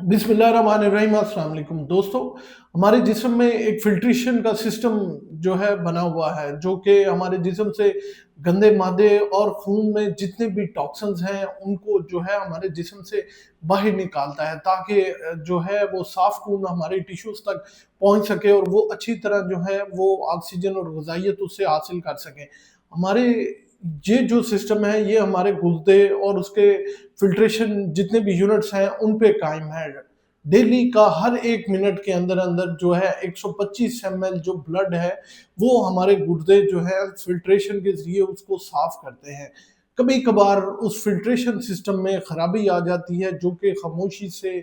बिस्मिल्लाहिर्रहमानिर्रहीम अस्सलाम वालेकुम दोस्तों। हमारे जिस्म में एक फिल्ट्रेशन का सिस्टम जो है बना हुआ है, जो कि हमारे जिस्म से गंदे मादे और खून में जितने भी टॉक्सिन्स हैं उनको जो है हमारे जिस्म से बाहर निकालता है, ताकि जो है वो साफ खून हमारे टिश्यूज तक पहुंच सके और वो अच्छी तरह जो है वो ऑक्सीजन और गजाइयत उससे हासिल कर सकें। हमारे ये जो सिस्टम है ये हमारे गुर्दे और उसके फिल्ट्रेशन जितने भी यूनिट्स हैं उन पे कायम है। डेली का हर एक मिनट के अंदर अंदर जो है 125 ml जो ब्लड है वो हमारे गुर्दे जो है फिल्ट्रेशन के जरिए उसको साफ करते हैं। कभी कभार उस फिल्ट्रेशन सिस्टम में खराबी आ जाती है जो कि खामोशी से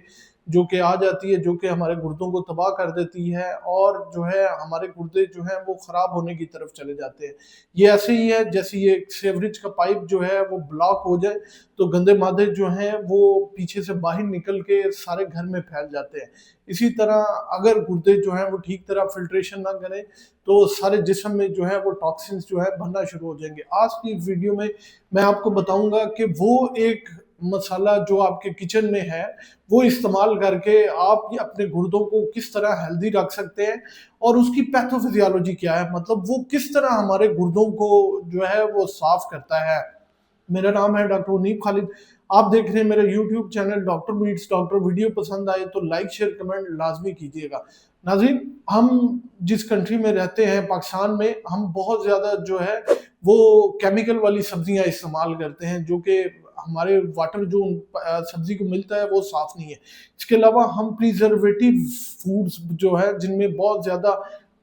जो कि आ जाती है, जो कि हमारे गुर्दों को तबाह कर देती है और जो है हमारे गुर्दे जो हैं वो खराब होने की तरफ चले जाते हैं। ये ऐसे ही है जैसे ये सीवरेज का पाइप जो है वो ब्लॉक हो जाए तो गंदे मादे जो हैं वो पीछे से बाहर निकल के सारे घर में फैल जाते हैं। इसी तरह अगर गुर्दे जो हैं वो ठीक तरह फिल्ट्रेशन ना करें तो सारे जिस्म में जो है वो टॉक्सिन्स जो है बनना शुरू हो जाएंगे। आज की वीडियो में मैं आपको बताऊंगा कि वो एक मसाला जो आपके किचन में है वो इस्तेमाल करके आप ये अपने गुर्दों को किस तरह हेल्दी रख सकते हैं और उसकी पैथोफिजियोलॉजी क्या है, मतलब वो किस तरह हमारे गुर्दों को जो है वो साफ करता है। मेरा नाम है डॉक्टर मुनीब खालिद। आप देख रहे हैं मेरा YouTube channel doctor meets doctor. Video पसंद आए तो लाइक शेयर कमेंट लाजमी कीजिएगा। नाज़रीन, हम जिस कंट्री में रहते हैं पाकिस्तान में, हम बहुत ज़्यादा जो है वो केमिकल वाली सब्जियां इस्तेमाल करते हैं, जो कि हमारे वाटर जो सब्जी को मिलता है वो साफ नहीं है। इसके अलावा हम प्रिजर्वेटिव फूड्स जो है जिनमें बहुत ज़्यादा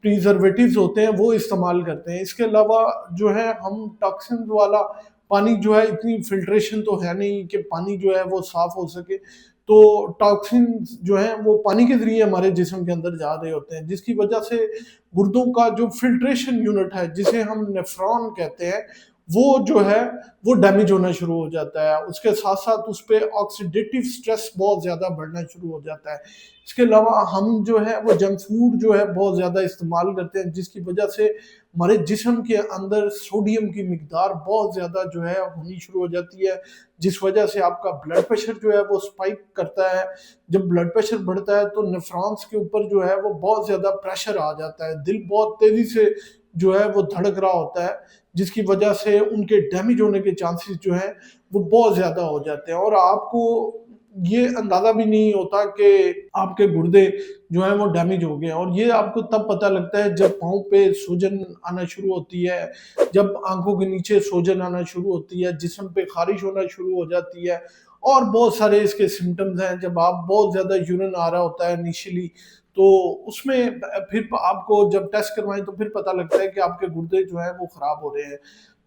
प्रिजर्वेटिव्स होते हैं वो इस्तेमाल करते हैं। इसके अलावा जो है हम टॉक्सिन वाला पानी जो है, इतनी फिल्ट्रेशन तो है नहीं कि पानी जो है वो साफ हो सके, तो टॉक्सिन जो है वो पानी के जरिए हमारे जिस्म के अंदर जा रहे होते हैं, जिसकी वजह से गुर्दों का जो फिल्ट्रेशन यूनिट है जिसे हम नेफ्रॉन कहते हैं वो जो है वो डैमेज होना शुरू हो जाता है। उसके साथ साथ उस पर ऑक्सीडेटिव स्ट्रेस बहुत ज़्यादा बढ़ना शुरू हो जाता है। इसके अलावा हम जो है वो जंक फूड जो है बहुत ज़्यादा इस्तेमाल करते हैं, जिसकी वजह से हमारे जिस्म के अंदर सोडियम की मिकदार बहुत ज़्यादा जो है होनी शुरू हो जाती है, जिस वजह से आपका ब्लड प्रेशर जो है वो स्पाइक करता है। जब ब्लड प्रेशर बढ़ता है तो नेफ्रॉन्स के ऊपर जो है वो बहुत ज़्यादा प्रेशर आ जाता है, दिल बहुत तेज़ी से जो है वो धड़क रहा होता है, जिसकी वजह से उनके डैमेज होने के चांसेस जो हैं वो बहुत ज़्यादा हो जाते हैं। और आपको ये अंदाज़ा भी नहीं होता कि आपके गुर्दे जो हैं वो डैमेज हो गए हैं, और ये आपको तब पता लगता है जब पाँव पे सूजन आना शुरू होती है, जब आँखों के नीचे सूजन आना शुरू होती है, जिस्म पे ख़ारिश होना शुरू हो जाती है, और बहुत सारे इसके सिम्पटम्स हैं। जब आप बहुत ज़्यादा यूरिन आ रहा होता है इनिशियली, तो उसमें फिर आपको जब टेस्ट करवाएं तो फिर पता लगता है कि आपके गुर्दे जो है वो खराब हो रहे हैं।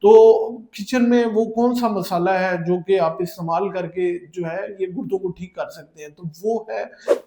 तो किचन में वो कौन सा मसाला है जो कि आप इस्तेमाल करके जो है ये गुर्दों को ठीक कर सकते हैं, तो वो है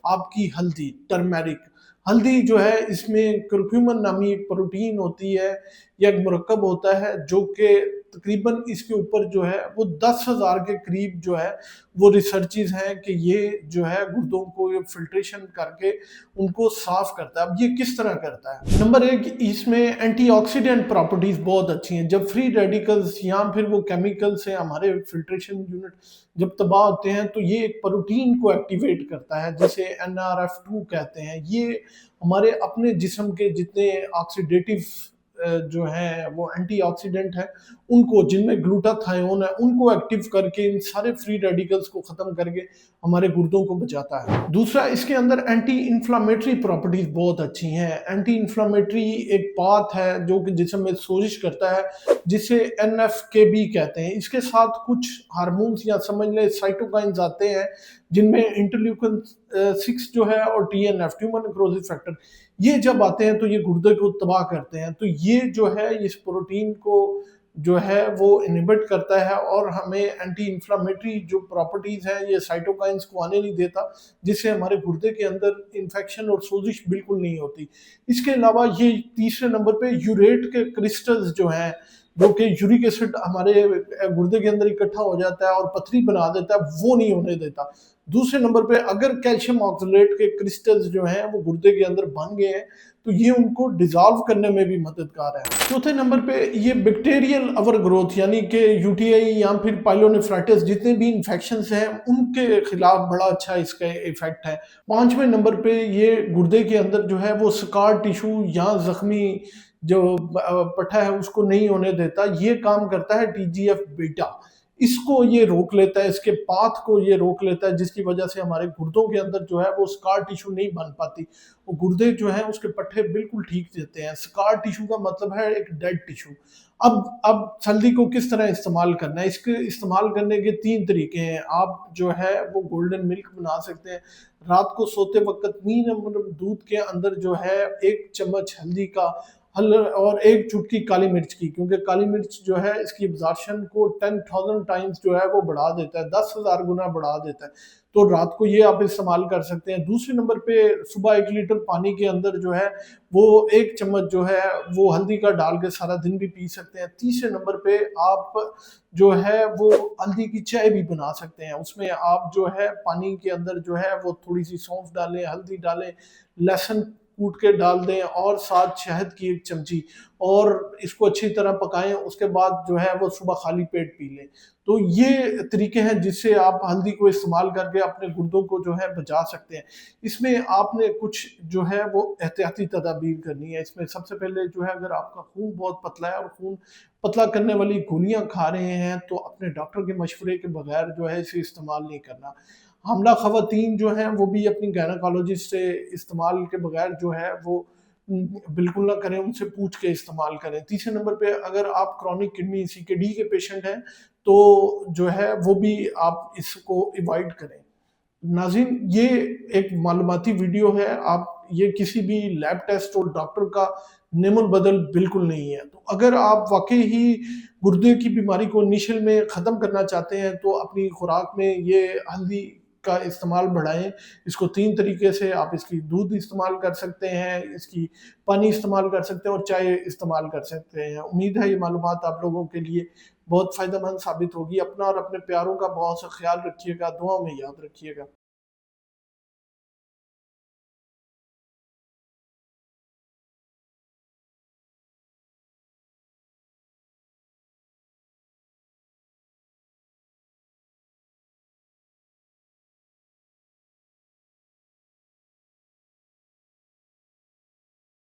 आपकी हल्दी, टर्मेरिक। हल्दी जो है इसमें करक्यूमिन नामी एक प्रोटीन होती है या एक मुरक्कब होता है जो कि तकरीबन इसके ऊपर जो है वो 10,000 के करीब जो है वो रिसर्चेज हैं कि ये जो है गुर्दों को ये फिल्ट्रेशन करके उनको साफ करता है। अब ये किस तरह करता है? नंबर एक, इसमें एंटीऑक्सीडेंट प्रॉपर्टीज बहुत अच्छी हैं। जब फ्री रेडिकल्स या फिर वो केमिकल से हमारे फिल्ट्रेशन यूनिट जब तबाह होते हैं तो ये एक प्रोटीन को एक्टिवेट करता है जिसे NRF2 कहते हैं। ये हमारे अपने जिस्म के जितने ऑक्सीडेटिव जो है वो एंटीऑक्सीडेंट है उनको, जिनमें ग्लूटाथायोन है, उनको एक्टिव करके इन सारे फ्री रेडिकल्स को खत्म करके हमारे गुर्दों को बचाता है। दूसरा, इसके अंदर एंटी इन्फ्लामेटरी प्रॉपर्टीज बहुत अच्छी हैं। एंटी इन्फ्लामेटरी एक पाथ है जो कि जिस्म में सोजिश करता है, जिसे NF-κB कहते हैं। इसके साथ कुछ हार्मोन्स या समझ लें साइटोकाइंस आते हैं, जिनमें इंटरल्यूकिन 6 जो है और TNF ट्यूमर नेक्रोसिस फैक्टर, ये जब आते हैं तो ये गुर्दे को तबाह करते हैं। तो ये जो है इस प्रोटीन को जो है वो इनहिबिट करता है और हमें एंटी इन्फ्लामेटरी जो प्रॉपर्टीज हैं ये साइटोकाइंस को आने नहीं देता, जिससे हमारे गुर्दे के अंदर इन्फेक्शन और सोजिश बिल्कुल नहीं होती। इसके अलावा ये तीसरे नंबर पे यूरेट के क्रिस्टल्स जो हैं, जो कि यूरिक एसिड हमारे गुर्दे के अंदर इकट्ठा हो जाता है और पथरी बना देता है, वो नहीं होने देता। दूसरे नंबर पे अगर कैल्शियम ऑक्सलेट के क्रिस्टल्स जो हैं वो गुर्दे के अंदर बन गए हैं तो ये उनको डिजॉल्व करने में भी मददगार है। चौथे नंबर पे ये बैक्टीरियल ओवर ग्रोथ यानी कि यूटीआई या फिर पाइलोनेफ्राइटिस जितने भी इंफेक्शंस हैं उनके खिलाफ बड़ा अच्छा इसका इफेक्ट है। पांचवें नंबर पे ये गुर्दे के अंदर जो है वो स्कार टिश्यू या जख्मी जो पट्टा है उसको नहीं होने देता। ये काम करता है टीजीएफ बीटा, इसको ये रोक लेता है, इसके पाथ को ये रोक लेता है, जिसकी वजह से हमारे गुर्दों के अंदर जो है वो स्कार टिश्यू नहीं बन पाती। वो गुर्दे जो है उसके पट्टे बिल्कुल ठीक देते हैं। स्कार टिश्यू का मतलब है एक डेड टिश्यू। अब हल्दी को किस तरह इस्तेमाल करना है, इसके इस्तेमाल करने के तीन तरीके हैं। आप जो है वो गोल्डन मिल्क बना सकते हैं। रात को सोते वक्त नीम नमक दूध के अंदर जो है 1 चम्मच हल्दी का हल और 1 चुटकी काली मिर्च की, क्योंकि काली मिर्च जो है इसकी एब्जॉर्प्शन को 10,000 टाइम्स जो है वो बढ़ा देता है, 10,000 गुना बढ़ा देता है। तो रात को ये आप इस्तेमाल कर सकते हैं। दूसरे नंबर पे सुबह 1 लीटर पानी के अंदर जो है वो 1 चम्मच जो है वो हल्दी का डाल के सारा दिन भी पी सकते हैं। तीसरे नंबर पे आप जो है वो हल्दी की चाय भी बना सकते हैं। उसमें आप जो है पानी के अंदर जो है वो थोड़ी सी सौंफ डालें, हल्दी डालें, लहसुन कूट के डाल दें और साथ शहद की 1 चमची और इसको अच्छी तरह पकाएं। उसके बाद जो है वो सुबह खाली पेट पी लें। तो ये तरीके हैं जिससे आप हल्दी को इस्तेमाल करके अपने गुर्दों को जो है बचा सकते हैं। इसमें आपने कुछ जो है वो एहतियाती तदाबीर करनी है। इसमें सबसे पहले जो है अगर आपका खून बहुत पतला है और खून पतला करने वाली गोलियां खा रहे हैं तो अपने डॉक्टर के मशवरे के बगैर जो है इसे इस्तेमाल नहीं करना। हमला ख़वातीन जो हैं वो भी अपनी गायनेकोलॉजिस्ट से इस्तेमाल के बगैर जो है वो बिल्कुल ना करें, उनसे पूछ के इस्तेमाल करें। तीसरे नंबर पे अगर आप क्रॉनिक किडनी सीकेडी के पेशेंट हैं तो जो है वो भी आप इसको अवॉइड करें। नाज़रीन, ये एक मालूमाती वीडियो है, आप ये किसी भी लैब टेस्ट और डॉक्टर का नेमुल बदल बिल्कुल नहीं है। तो अगर आप वाकई ही गुर्दे की बीमारी को इनिशियल में ख़त्म करना चाहते हैं तो अपनी खुराक में ये हल्दी का इस्तेमाल बढ़ाएं। इसको 3 तरीके से आप इसकी दूध इस्तेमाल कर सकते हैं, इसकी पानी इस्तेमाल कर सकते हैं और चाय इस्तेमाल कर सकते हैं। उम्मीद है ये मालूमात आप लोगों के लिए बहुत फ़ायदेमंद साबित होगी। अपना और अपने प्यारों का बहुत सा ख्याल रखिएगा, दुआ में याद रखिएगा।